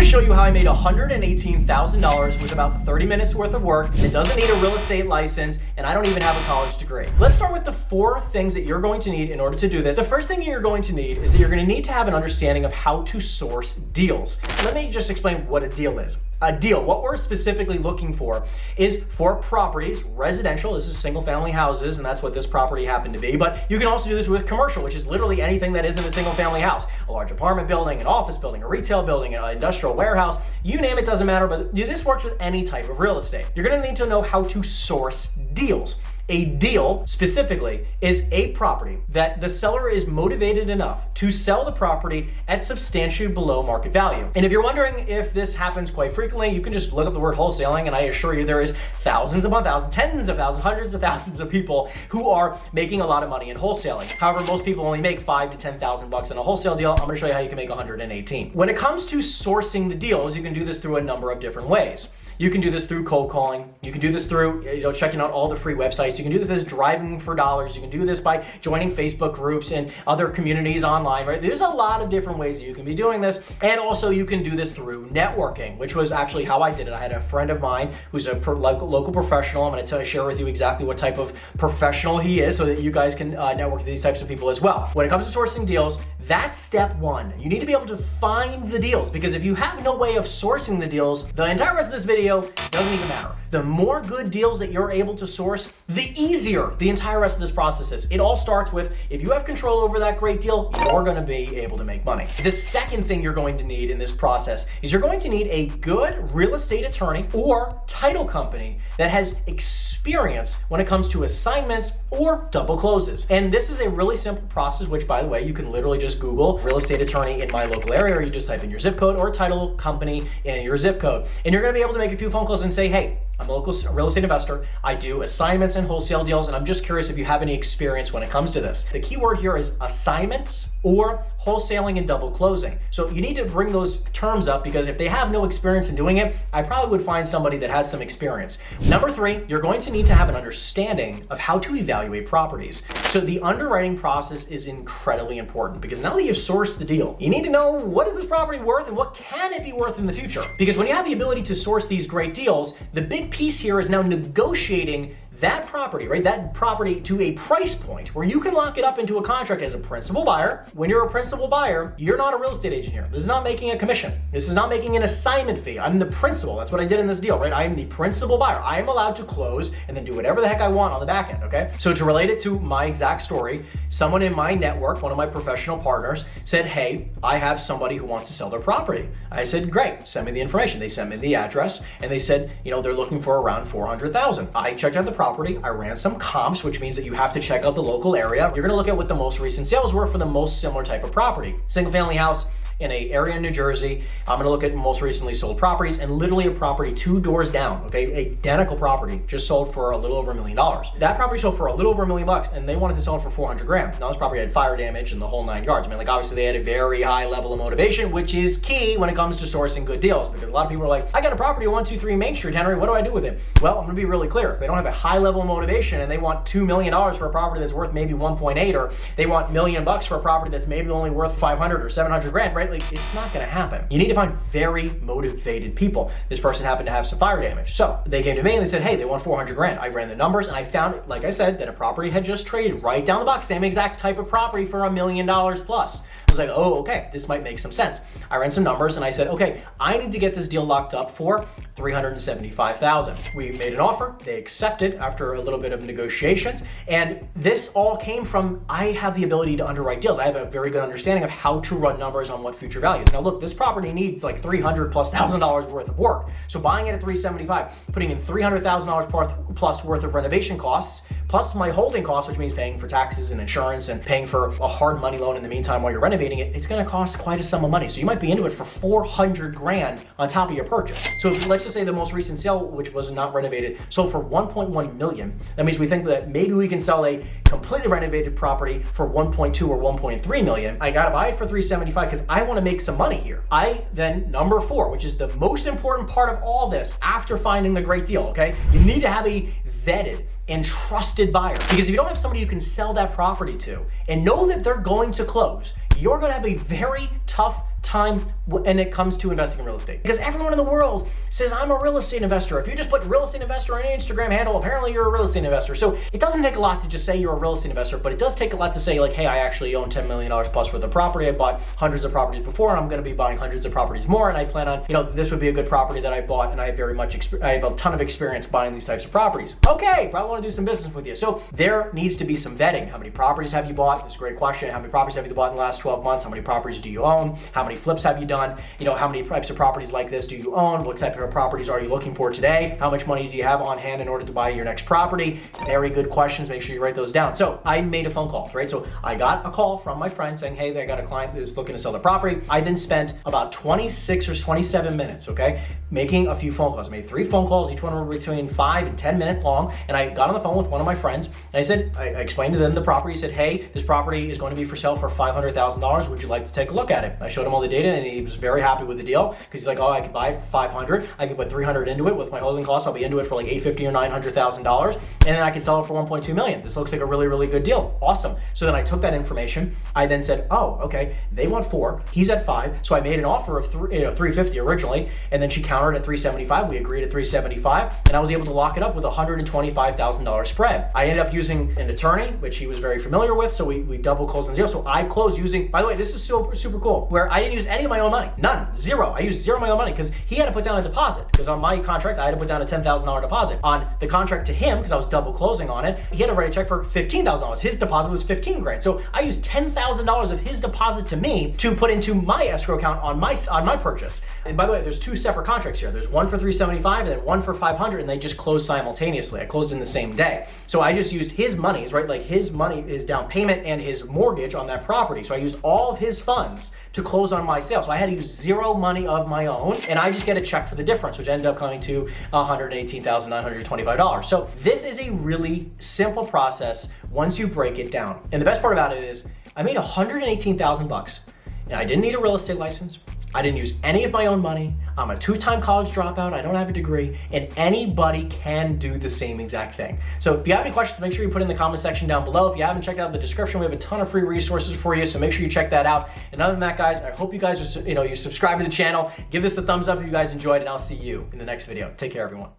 to show you how I made $118,000 with about 30 minutes worth of work. It doesn't need a real estate license, and I don't even have a college degree. Let's start with the 4 things that you're going to need in order to do this. The first thing you're going to need is that you're going to need to have an understanding of how to source deals. Let me just explain what a deal is. A deal, what we're specifically looking for is for properties, residential, this is single family houses, and that's what this property happened to be, but you can also do this with commercial, which is literally anything that isn't a single family house. A large apartment building, an office building, a retail building, an industrial warehouse, you name it, doesn't matter, but this works with any type of real estate. You're gonna need to know how to source deals. A deal, specifically, is a property that the seller is motivated enough to sell the property at substantially below market value. And if you're wondering if this happens quite frequently, you can just look up the word wholesaling, and I assure you there is thousands upon thousands, tens of thousands, hundreds of thousands of people who are making a lot of money in wholesaling. However, most people only make $5,000 to $10,000 in a wholesale deal. I'm gonna show you how you can make 118. When it comes to sourcing the deals, you can do this through a number of different ways. You can do this through cold calling. You can do this through checking out all the free websites. You can do this as driving for dollars. You can do this by joining Facebook groups and other communities online, right? There's a lot of different ways that you can be doing this. And also you can do this through networking, which was actually how I did it. I had a friend of mine who's a local professional. I'm gonna share with you exactly what type of professional he is so that you guys can network with these types of people as well. When it comes to sourcing deals, that's step 1. You need to be able to find the deals, because if you have no way of sourcing the deals, the entire rest of this video doesn't even matter. The more good deals that you're able to source, the easier the entire rest of this process is. It all starts with, if you have control over that great deal, you're gonna be able to make money. The second thing you're going to need in this process is you're going to need a good real estate attorney or title company that has experience when it comes to assignments or double closes. And this is a really simple process, which, by the way, you can literally just Google real estate attorney in my local area, or you just type in your zip code, or title company in your zip code. And you're gonna be able to make a few phone calls and say, hey, I'm a local real estate investor. I do assignments and wholesale deals, and I'm just curious if you have any experience when it comes to this. The key word here is assignments or wholesaling and double closing. So you need to bring those terms up, because if they have no experience in doing it, I probably would find somebody that has some experience. Number 3, you're going to need to have an understanding of how to evaluate properties. So the underwriting process is incredibly important, because now that you've sourced the deal, you need to know, what is this property worth and what can it be worth in the future? Because when you have the ability to source these great deals, the big piece here is now negotiating that property, right? That property to a price point where you can lock it up into a contract as a principal buyer. When you're a principal buyer, you're not a real estate agent here. This is not making a commission. This is not making an assignment fee. I'm the principal. That's what I did in this deal, right? I am the principal buyer. I am allowed to close and then do whatever the heck I want on the back end, okay? So to relate it to my exact story, someone in my network, one of my professional partners, said, hey, I have somebody who wants to sell their property. I said, great, send me the information. They sent me the address, and they said, they're looking for around $400,000. I checked out the property. I ran some comps, which means that you have to check out the local area. You're gonna look at what the most recent sales were for the most similar type of property. Single family house in an area in New Jersey. I'm gonna look at most recently sold properties, and literally a property 2 doors down, okay? Identical property, just sold for a little over $1 million. That property sold for a little over $1 million, and they wanted to sell it for $400,000. Now this property had fire damage and the whole 9 yards. Obviously they had a very high level of motivation, which is key when it comes to sourcing good deals, because a lot of people are like, I got a property at 123 Main Street, Henry, what do I do with it? Well, I'm gonna be really clear. If they don't have a high level of motivation and they want $2 million for a property that's worth maybe 1.8, or they want $1 million for a property that's maybe only worth 500 or 700 grand, right? Like, it's not gonna happen. You need to find very motivated people. This person happened to have some fire damage. So they came to me and they said, hey, they want 400 grand. I ran the numbers and I found, like I said, that a property had just traded right down the box, same exact type of property for $1 million plus. I was like, oh, okay, this might make some sense. I ran some numbers and I said, okay, I need to get this deal locked up for $375,000. We made an offer, they accepted after a little bit of negotiations, and this all came from, I have the ability to underwrite deals. I have a very good understanding of how to run numbers on what future values. Now look, this property needs like $300,000+ worth of work. So buying it at $375,000, putting in $300,000 plus worth of renovation costs, plus my holding costs, which means paying for taxes and insurance and paying for a hard money loan in the meantime while you're renovating it, it's gonna cost quite a sum of money. So you might be into it for 400 grand on top of your purchase. So if, let's just say the most recent sale, which was not renovated, sold for 1.1 million. That means we think that maybe we can sell a completely renovated property for 1.2 or 1.3 million. I gotta buy it for 375 because I wanna make some money here. I then, number 4, which is the most important part of all this after finding the great deal, okay? You need to have a vetted and trusted buyer. Because if you don't have somebody you can sell that property to and know that they're going to close, you're gonna have a very tough time when it comes to investing in real estate. Because everyone in the world says, I'm a real estate investor. If you just put real estate investor on your Instagram handle, apparently you're a real estate investor. So it doesn't take a lot to just say you're a real estate investor, but it does take a lot to say like, hey, I actually own $10 million plus worth of property. I bought hundreds of properties before, and I'm going to be buying hundreds of properties more. And I plan on, this would be a good property that I bought, and I have I have a ton of experience buying these types of properties. Okay, probably want to do some business with you. So there needs to be some vetting. How many properties have you bought? That's a great question. How many properties have you bought in the last 12 months? How many properties do you own? How many flips have you done? How many types of properties like this do you own? What type of properties are you looking for today? How much money do you have on hand in order to buy your next property? Very good questions. Make sure you write those down. So I made a phone call, right? So I got a call from my friend saying, hey, I got a client that's looking to sell the property. I then spent about 26 or 27 minutes, okay, making a few phone calls. I made 3 phone calls. Each one were between 5 and 10 minutes long. And I got on the phone with one of my friends, and I explained to them the property. He said, hey, this property is going to be for sale for $500,000. Would you like to take a look at it? I showed him all the data, and he was very happy with the deal because he's like, oh, I could buy 500. I could put 300 into it with my holding costs. I'll be into it for like $850,000 or $900,000, and then I can sell it for $1.2 million. This looks like a really, really good deal. Awesome. So then I took that information. I then said, oh, okay, they want 4. He's at 5. So I made an offer of $350 originally, and then she countered at $375. We agreed at $375, and I was able to lock it up with a $125,000 spread. I ended up using an attorney, which he was very familiar with, so we double closed on the deal. So I closed using, by the way, this is super, super cool, where I didn't use any of my own money. None. Zero. I used zero of my own money because he had to put down a deposit. Because on my contract, I had to put down a $10,000 deposit. On the contract to him, because I was double closing on it, he had to write a check for $15,000. His deposit was $15,000. So I used $10,000 of his deposit to me to put into my escrow account on my purchase. And by the way, there's 2 separate contracts here. There's one for $375 and then one for $500, and they just closed simultaneously. I closed in the same day. So I just used his monies, right? Like his money is down payment and his mortgage on that property. So I used all of his funds to close on my sale. So I had to use zero money of my own, and I just get a check for the difference, which ended up coming to $118,925. So this is a really simple process once you break it down. And the best part about it is I made $118,000, and I didn't need a real estate license. I didn't use any of my own money. I'm a 2-time college dropout. I don't have a degree, and anybody can do the same exact thing. So if you have any questions, make sure you put in the comment section down below. If you haven't checked out the description, we have a ton of free resources for you, so make sure you check that out. And other than that, guys, I hope you guys are, you subscribe to the channel. Give this a thumbs up if you guys enjoyed, and I'll see you in the next video. Take care, everyone.